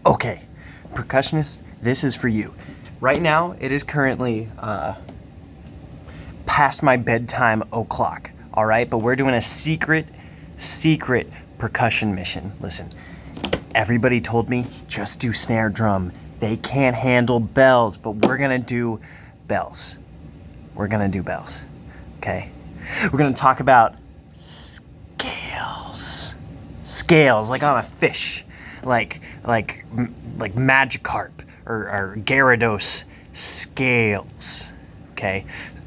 Okay, percussionist, this is for you. Right now, it is currently past my bedtime o'clock, all right? But we're doing a secret percussion mission. Listen, everybody told me just do snare drum. They can't handle bells, but we're gonna do bells. We're gonna do bells, okay? We're gonna talk about scales. Scales, like on a fish, like Magikarp or Gyarados scales, okay?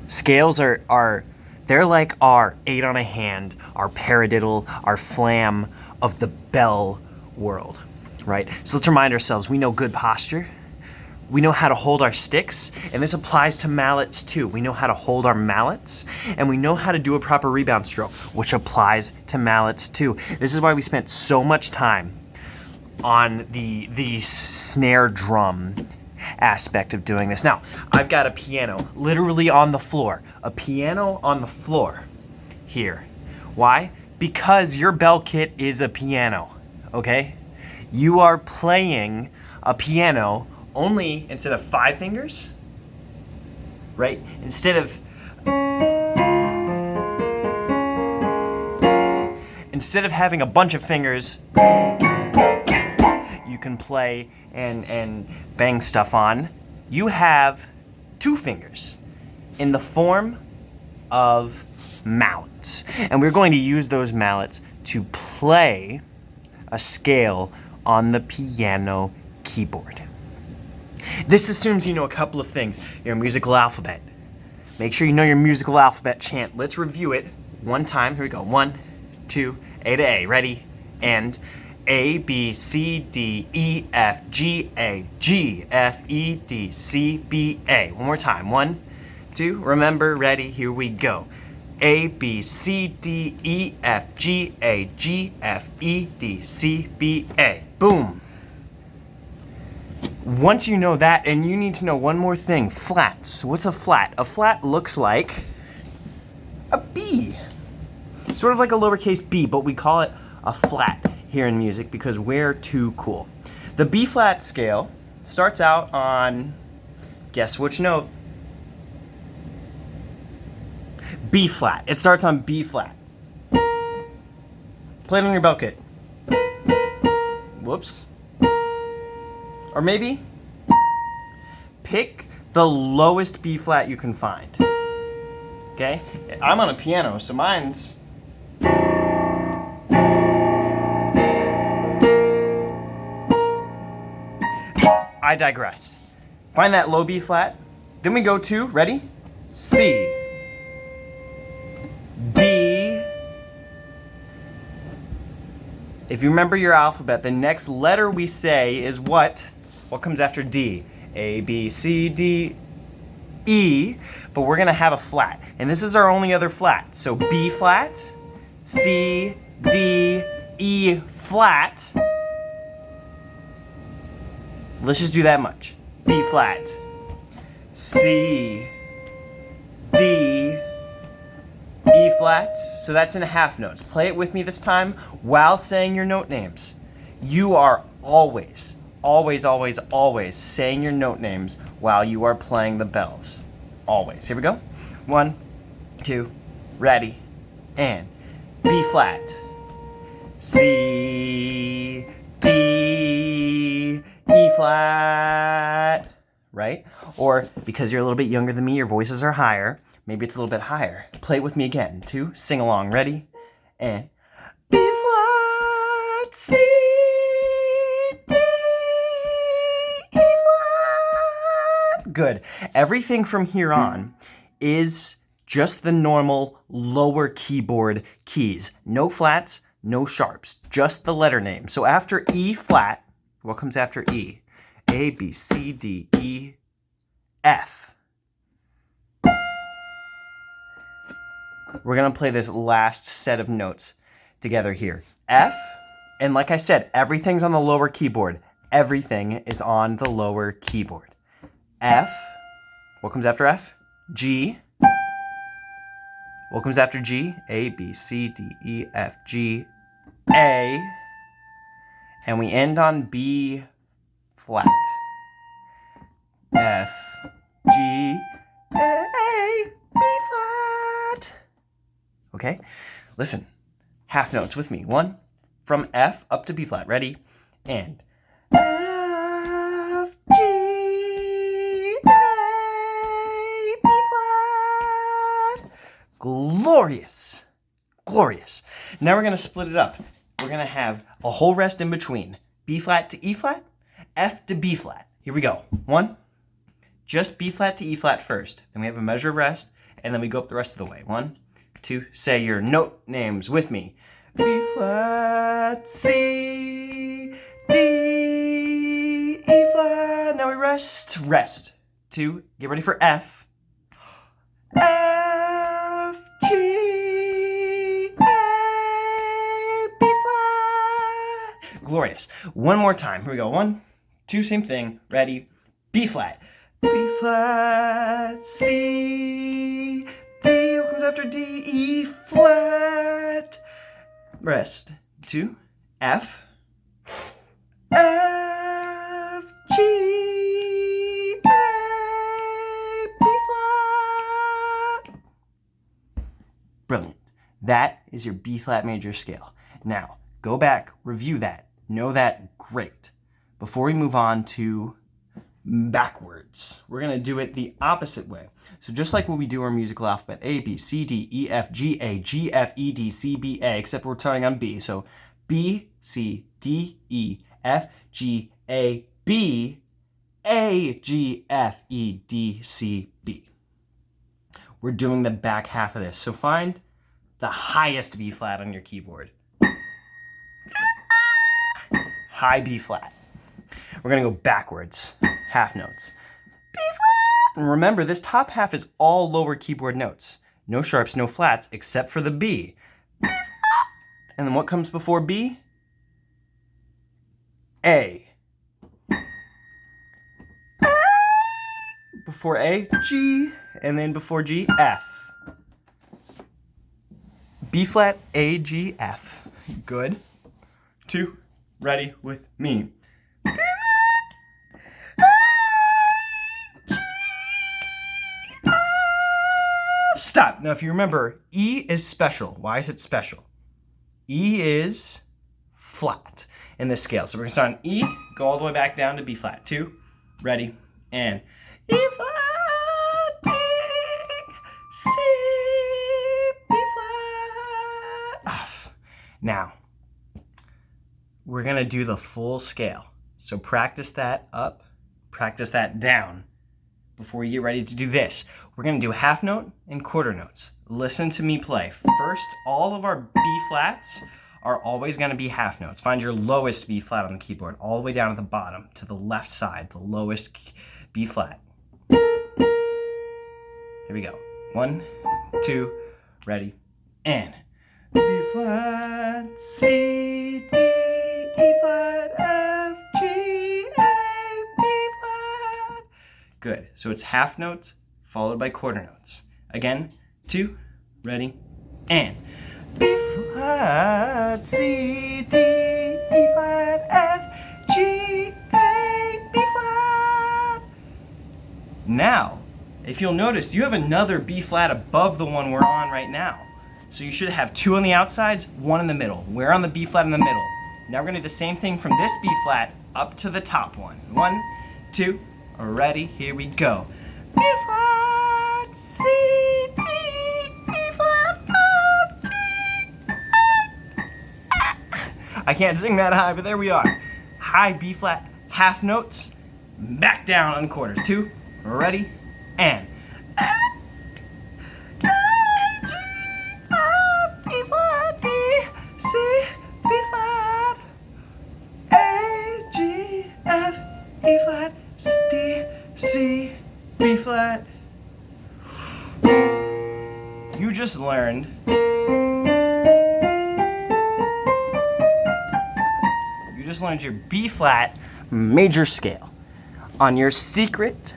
Scales are they're like our 8 on a hand, our paradiddle, our flam of the bell world, right? So let's remind ourselves, we know good posture. We know how to hold our sticks, and this applies to mallets too. We know how to hold our mallets, and we know how to do a proper rebound stroke, which applies to mallets too. This is why we spent so much time on the snare drum aspect of doing this. Now, I've got a piano literally on the floor. A piano on the floor here. Why? Because your bell kit is a piano, okay? You are playing a piano only instead of 5 fingers, right? Instead of having a bunch of fingers you can play and bang stuff on, you have 2 fingers in the form of mallets. And we're going to use those mallets to play a scale on the piano keyboard. This assumes you know a couple of things. Your musical alphabet. Make sure you know your musical alphabet chant. Let's review it one time. Here we go. 1, 2, A to A. Ready? And A, B, C, D, E, F, G, A, G, F, E, D, C, B, A. One more time. 1, 2, remember, ready, here we go. A, B, C, D, E, F, G, A, G, F, E, D, C, B, A. Boom. Once you know that, and you need to know one more thing, flats. What's a flat? A flat looks like a B. Sort of like a lowercase b, but we call it a flat here in music because we're too cool. The B flat scale starts out on, guess which note? B flat. It starts on B flat. Play it on your bell kit. Whoops. Or maybe pick the lowest B flat you can find. Okay? I'm on a piano, so mine's I digress. Find that low B flat. Then we go to, ready? C. D. If you remember your alphabet, the next letter we say is what? What comes after D? A, B, C, D, E. But we're gonna have a flat. And this is our only other flat. So B flat, C, D, E flat. Let's just do that much. B flat, C, D, E flat. So that's in half notes. Play it with me this time while saying your note names. You are always saying your note names while you are playing the bells. Always. Here we go. 1, 2, ready, and B flat, C, D, E flat, right? Or because you're a little bit younger than me, your voices are higher. Maybe it's a little bit higher. Play it with me again. 2, sing along. Ready? And B flat, C, D, E flat. Good. Everything from here on is just the normal lower keyboard keys. No flats, no sharps, just the letter name. So after E flat, what comes after E? A, B, C, D, E, F. We're gonna play this last set of notes together here. F, and like I said, everything's on the lower keyboard. Everything is on the lower keyboard. F, what comes after F? G. What comes after G? A, B, C, D, E, F, G, A. and we end on B flat. F, G, A, B flat. Okay, listen, half notes with me. One, from F up to B flat. Ready? And F, G, A, B flat. Glorious. Glorious. Now we're going to split it up. We're going to have a whole rest in between. B flat to E flat, F to B flat. Here we go. One, just B flat to E flat first. Then we have a measure of rest, and then we go up the rest of the way. One, two, say your note names with me. B flat, C, D, E flat. Now we rest. Rest. Two, get ready for F. F, G, A, B flat. Glorious. One more time. Here we go. One, two, same thing. Ready? B flat. B flat, C, D. What comes after D? E flat. Rest. Two, F, F, G, A, B flat. Brilliant. That is your B flat major scale. Now, go back, review that, know that great. Before we move on to backwards, we're going to do it the opposite way. So just like when we do our musical alphabet, A, B, C, D, E, F, G, A, G, F, E, D, C, B, A, except we're starting on B. So B, C, D, E, F, G, A, B, A, G, F, E, D, C, B. We're doing the back half of this. So find the highest B flat on your keyboard. High B flat. We're going to go backwards, half notes. B flat. And remember, this top half is all lower keyboard notes. No sharps, no flats, except for the B. B flat. And then what comes before B? A. Before A, G. And then before G, F. B flat, A, G, F. Good. Two. Ready with me. Stop. Now, if you remember, E is special. Why is it special? E is flat in this scale. So we're going to start on E, go all the way back down to B flat. Two, ready, and E flat, D, C, B flat, F. Now, we're going to do the full scale. So practice that up, practice that down before you get ready to do this. We're going to do half note and quarter notes. Listen to me play. First, all of our B flats are always going to be half notes. Find your lowest B flat on the keyboard, all the way down at the bottom, to the left side, the lowest B flat. Here we go. One, two, ready, and B flat, C, D, E flat, F, G, A, B flat. Good. So it's half notes followed by quarter notes. Again, two, ready, and B flat, C, D, E flat, F, G, A, B flat. Now, if you'll notice, you have another B flat above the one we're on right now. So you should have two on the outsides, one in the middle. We're on the B flat in the middle. Now we're going to do the same thing from this B flat up to the top one. One, two, ready, here we go. B flat, C, D, E flat, F, G, A. I can't sing that high, but there we are. High B flat, half notes, back down on quarters. Two, ready, and E flat, D, C, B flat. You just learned your B flat major scale on your secret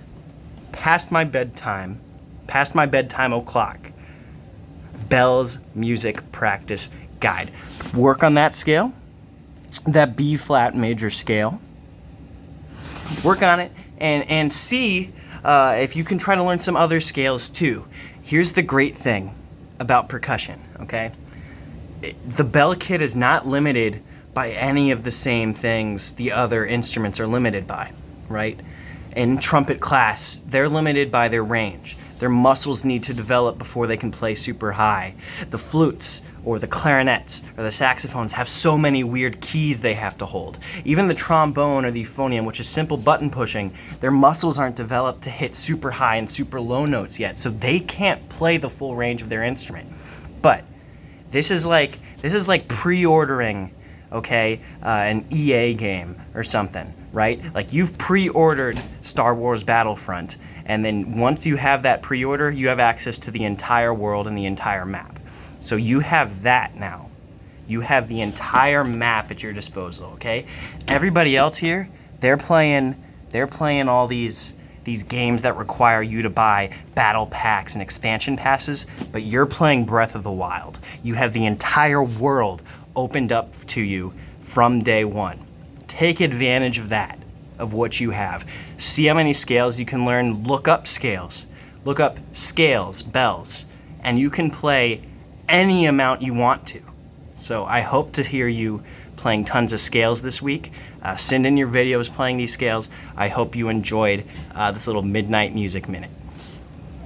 past my bedtime o'clock Bell's music practice guide. Work on that scale that B flat major scale. Work on it and see if you can try to learn some other scales too. Here's the great thing about percussion, okay? The bell kit is not limited by any of the same things the other instruments are limited by, right? In trumpet class, they're limited by their range. Their muscles need to develop before they can play super high. The flutes or the clarinets or the saxophones have so many weird keys they have to hold. Even the trombone or the euphonium, which is simple button pushing, their muscles aren't developed to hit super high and super low notes yet, so they can't play the full range of their instrument. But this is like pre-ordering, okay, an EA game or something, right? Like you've pre-ordered Star Wars Battlefront, and then once you have that pre-order, you have access to the entire world and the entire map. So you have that now. You have the entire map at your disposal, okay? Everybody else here, they're playing all these games that require you to buy battle packs and expansion passes, but you're playing Breath of the Wild. You have the entire world opened up to you from day one. Take advantage of that, of what you have. See how many scales you can learn. Look up scales. Look up scales, bells, and you can play any amount you want to. So I hope to hear you playing tons of scales this week. Send in your videos playing these scales. I hope you enjoyed this little midnight music minute.